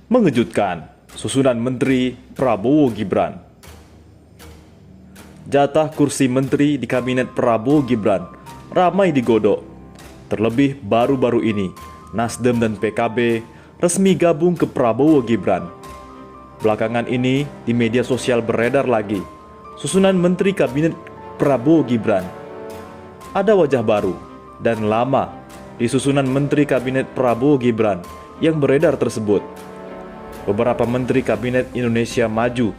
Mengejutkan, susunan menteri Prabowo Gibran. Jatah kursi menteri di kabinet Prabowo Gibran ramai digodok. Terlebih baru-baru ini, Nasdem dan PKB resmi gabung ke Prabowo Gibran. Belakangan ini di media sosial beredar lagi susunan menteri kabinet Prabowo Gibran. Ada wajah baru dan lama di susunan menteri kabinet Prabowo Gibran yang beredar tersebut. Beberapa menteri kabinet Indonesia Maju,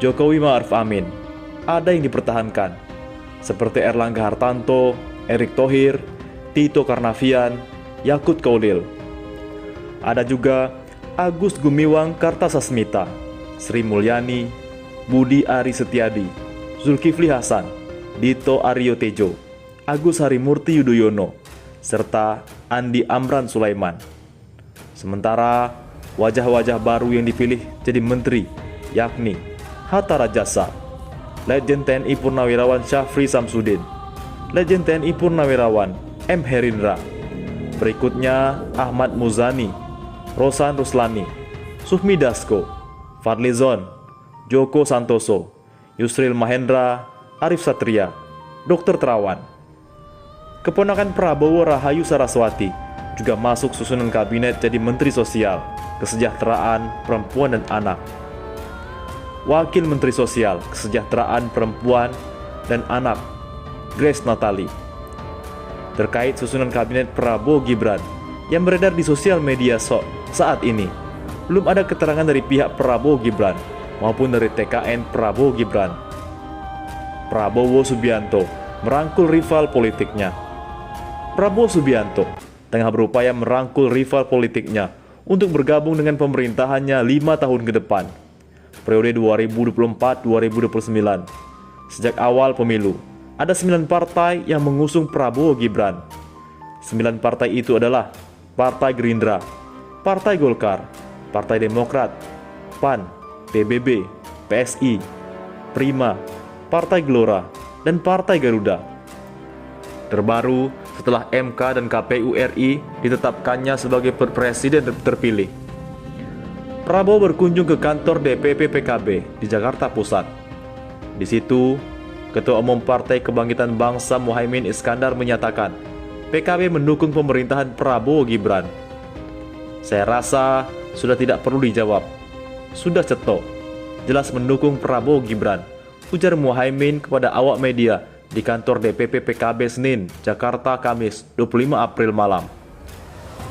Jokowi Ma'ruf Amin, ada yang dipertahankan, seperti Erlangga Hartanto, Erick Thohir, Tito Karnavian, Yakut Khalil. Ada juga Agus Gumiwang Kartasasmita, Sri Mulyani, Budi Ari Setiadi, Zulkifli Hasan, Dito Aryo Tejo, Agus Harimurti Yudhoyono, serta Andi Amran Sulaiman. Sementara wajah-wajah baru yang dipilih jadi menteri yakni Hatta Rajasa, Legend TNI Purnawirawan Syafri Samsudin, Legend TNI Purnawirawan M. Herindra. Berikutnya Ahmad Muzani, Rosan Ruslani, Sufmi Dasko, Fadlizon, Joko Santoso, Yusril Mahendra, Arif Satria, Dr. Terawan. Keponakan Prabowo Rahayu Saraswati juga masuk susunan kabinet jadi Menteri Sosial, Kesejahteraan Perempuan dan Anak. Wakil Menteri Sosial, Kesejahteraan Perempuan dan Anak, Grace Natali. Terkait susunan kabinet Prabowo Gibran yang beredar di sosial media saat ini, belum ada keterangan dari pihak Prabowo Gibran maupun dari TKN Prabowo Gibran. Prabowo Subianto merangkul rival politiknya. Prabowo Subianto tengah berupaya merangkul rival politiknya untuk bergabung dengan pemerintahannya 5 tahun ke depan, periode 2024-2029. Sejak awal pemilu, ada 9 partai yang mengusung Prabowo Gibran. 9 partai itu adalah Partai Gerindra, Partai Golkar, Partai Demokrat, PAN, PBB, PSI, Prima, Partai Gelora, dan Partai Garuda. Terbaru setelah MK dan KPU RI ditetapkannya sebagai presiden terpilih. Prabowo berkunjung ke kantor DPP PKB di Jakarta Pusat. Di situ, Ketua Umum Partai Kebangkitan Bangsa Muhaimin Iskandar menyatakan PKB mendukung pemerintahan Prabowo Gibran. Saya rasa sudah tidak perlu dijawab. Sudah cetok, jelas mendukung Prabowo Gibran, ujar Muhaimin kepada awak media di kantor DPP PKB Senin, Jakarta, Kamis, 25 April malam.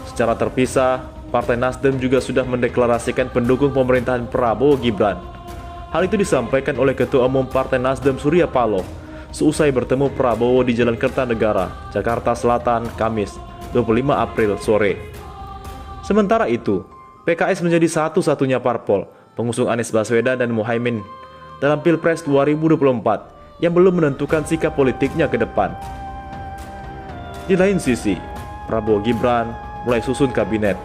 Secara terpisah, Partai Nasdem juga sudah mendeklarasikan pendukung pemerintahan Prabowo Gibran. Hal itu disampaikan oleh Ketua Umum Partai Nasdem Surya Paloh seusai bertemu Prabowo di Jalan Kertanegara, Jakarta Selatan, Kamis, 25 April sore. Sementara itu, PKS menjadi satu-satunya parpol pengusung Anies Baswedan dan Muhaimin dalam Pilpres 2024 yang belum menentukan sikap politiknya ke depan. Di lain sisi, Prabowo Gibran mulai susun kabinet.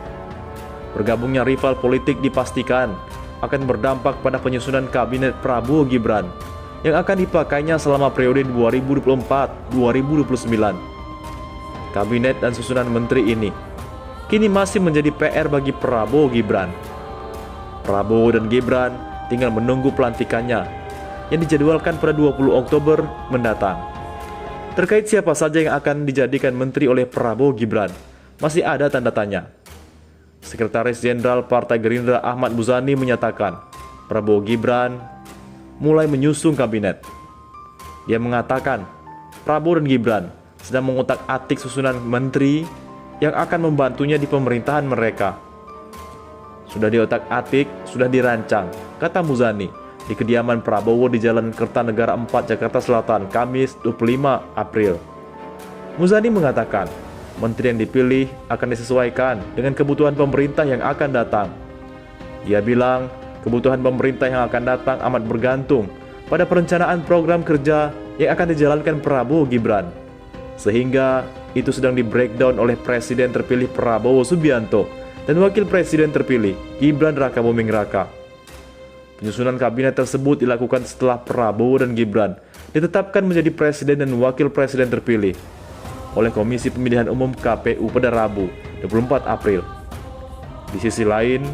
Bergabungnya rival politik dipastikan akan berdampak pada penyusunan kabinet Prabowo Gibran yang akan dipakainya selama periode 2024-2029. Kabinet dan susunan menteri ini kini masih menjadi PR bagi Prabowo Gibran. Prabowo dan Gibran tinggal menunggu pelantikannya yang dijadwalkan pada 20 Oktober mendatang. Terkait siapa saja yang akan dijadikan menteri oleh Prabowo Gibran, masih ada tanda tanya. Sekretaris Jenderal Partai Gerindra Ahmad Muzani menyatakan Prabowo Gibran mulai menyusun kabinet. Dia mengatakan Prabowo dan Gibran sedang mengutak-atik susunan menteri yang akan membantunya di pemerintahan mereka. Sudah diotak-atik, sudah dirancang, kata Muzani di kediaman Prabowo di Jalan Kertanegara 4, Jakarta Selatan, Kamis 25 April. Muzani mengatakan, menteri yang dipilih akan disesuaikan dengan kebutuhan pemerintah yang akan datang. Dia bilang, kebutuhan pemerintah yang akan datang amat bergantung pada perencanaan program kerja yang akan dijalankan Prabowo Gibran. Sehingga itu sedang di-breakdown oleh Presiden terpilih Prabowo Subianto dan Wakil Presiden terpilih Gibran Rakabuming Raka. Penyusunan kabinet tersebut dilakukan setelah Prabowo dan Gibran ditetapkan menjadi presiden dan wakil presiden terpilih oleh Komisi Pemilihan Umum KPU pada Rabu 24 April. Di sisi lain,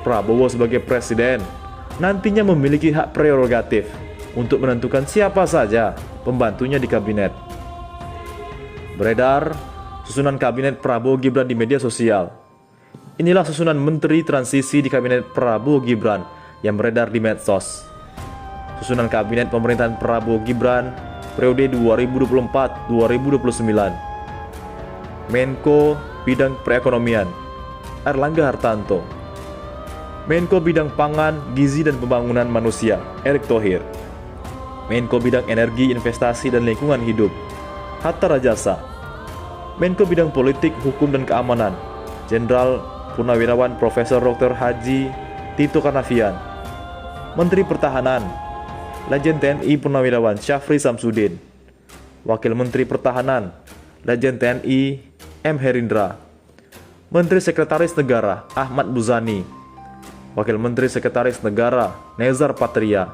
Prabowo sebagai presiden nantinya memiliki hak prerogatif untuk menentukan siapa saja pembantunya di kabinet. Beredar susunan kabinet Prabowo Gibran di media sosial. Inilah susunan menteri transisi di kabinet Prabowo Gibran yang beredar di medsos. Susunan kabinet pemerintahan Prabowo Gibran periode 2024-2029. Menko Bidang Perekonomian Erlangga Hartanto. Menko Bidang Pangan, Gizi dan Pembangunan Manusia Erick Thohir. Menko Bidang Energi, Investasi dan Lingkungan Hidup Hatta Rajasa. Menko Bidang Politik, Hukum dan Keamanan Jenderal Purnawirawan Profesor Dr. Haji Tito Karnavian. Menteri Pertahanan Legend TNI Purnawirawan Syafri Samsudin. Wakil Menteri Pertahanan Legend TNI M. Herindra. Menteri Sekretaris Negara Ahmad Muzani. Wakil Menteri Sekretaris Negara Nezar Patria.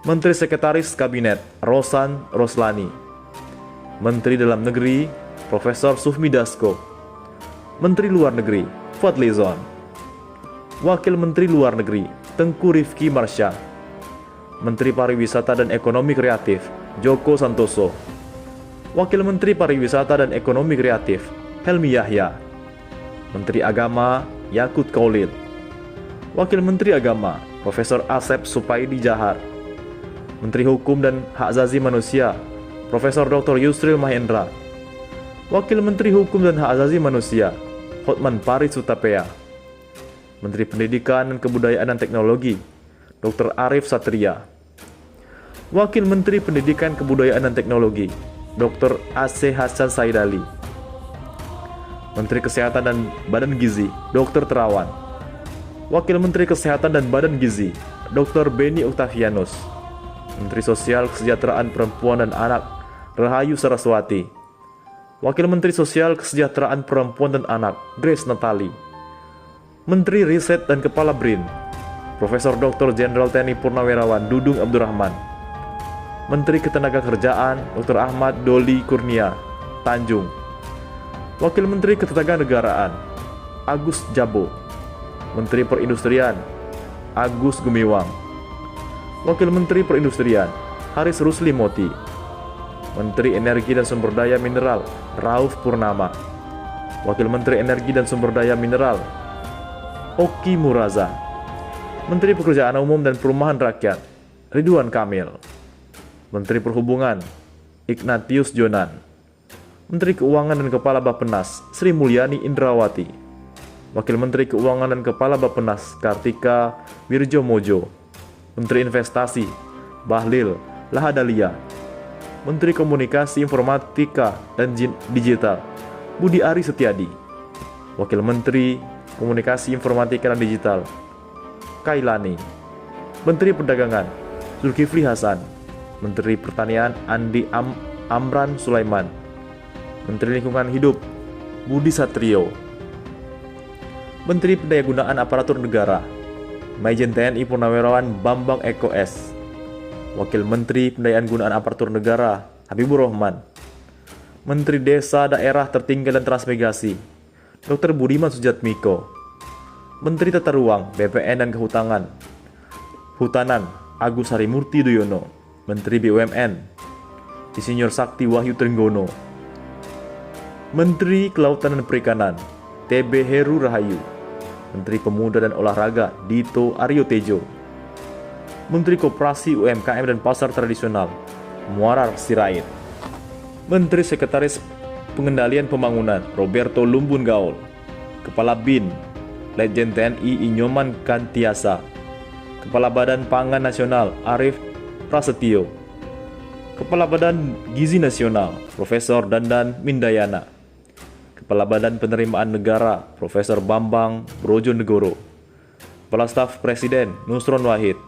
Menteri Sekretaris Kabinet Rosan Roslani. Menteri Dalam Negeri Profesor Sufmi Dasko. Menteri Luar Negeri Fadly Zon. Wakil Menteri Luar Negeri Tengku Rifki Marsha. Menteri Pariwisata dan Ekonomi Kreatif Joko Santoso. Wakil Menteri Pariwisata dan Ekonomi Kreatif Helmi Yahya. Menteri Agama Yakut Kaulil. Wakil Menteri Agama Profesor Asep Supaidi Jahar. Menteri Hukum dan Hak Asasi Manusia Profesor Dr. Yusril Mahendra. Wakil Menteri Hukum dan Hak Asasi Manusia Hotman Paris Hutapea. Menteri Pendidikan dan Kebudayaan dan Teknologi Dr. Arif Satria. Wakil Menteri Pendidikan Kebudayaan dan Teknologi Dr. AC Hasan Saidali. Menteri Kesehatan dan Badan Gizi Dr. Terawan. Wakil Menteri Kesehatan dan Badan Gizi Dr. Beni Oktavianus. Menteri Sosial Kesejahteraan Perempuan dan Anak Rahayu Saraswati. Wakil Menteri Sosial Kesejahteraan Perempuan dan Anak Grace Natali. Menteri Riset dan Kepala BRIN Profesor Dr. Jenderal TNI Purnawirawan Dudung Abdurrahman. Menteri Ketenagakerjaan Dr. Ahmad Doli Kurnia Tanjung. Wakil Menteri Ketenaganegaraan Agus Jabo. Menteri Perindustrian Agus Gumiwang. Wakil Menteri Perindustrian Haris Rusli Moti. Menteri Energi dan Sumber Daya Mineral Rauf Purnama. Wakil Menteri Energi dan Sumber Daya Mineral Oki Muraza. Menteri Pekerjaan Umum dan Perumahan Rakyat Ridwan Kamil. Menteri Perhubungan Ignatius Jonan. Menteri Keuangan dan Kepala Bappenas Sri Mulyani Indrawati. Wakil Menteri Keuangan dan Kepala Bappenas Kartika Wirjomojo. Menteri Investasi Bahlil Lahadalia. Menteri Komunikasi Informatika dan Digital Budi Ari Setiadi. Wakil Menteri Komunikasi Informatika dan Digital Kailani. Menteri Perdagangan Zulkifli Hasan. Menteri Pertanian Andi Amran Sulaiman. Menteri Lingkungan Hidup Budi Satrio. Menteri Pendayagunaan Aparatur Negara Majen TNI Purnawirawan Bambang Eko S. Wakil Menteri Pendayaan Gunaan Aparatur Negara Habibur Rahman. Menteri Desa Daerah Tertinggal dan Transmigrasi Dr. Budiman Sujatmiko. Menteri Tata Ruang, BPN dan Kehutanan Agus Harimurti Yudhoyono. Menteri BUMN Insinyur Sakti Wahyu Trenggono. Menteri Kelautan dan Perikanan TB Heru Rahayu. Menteri Pemuda dan Olahraga Dito Aryo Tejo. Menteri Koperasi UMKM dan Pasar Tradisional Muarar Sirait. Menteri Sekretaris Pengendalian Pembangunan Roberto Lumbun Gaul. Kepala BIN Legend TNI Inyoman Kantiasa. Kepala Badan Pangan Nasional Arif Prasetyo. Kepala Badan Gizi Nasional Profesor Dandan Mindayana. Kepala Badan Penerimaan Negara Profesor Bambang Brojonegoro. Kepala Staf Presiden Nusron Wahid.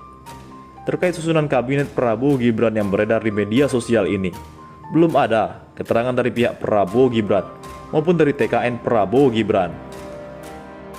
Terkait susunan kabinet Prabowo Gibran yang beredar di media sosial ini, belum ada keterangan dari pihak Prabowo Gibran maupun dari TKN Prabowo Gibran.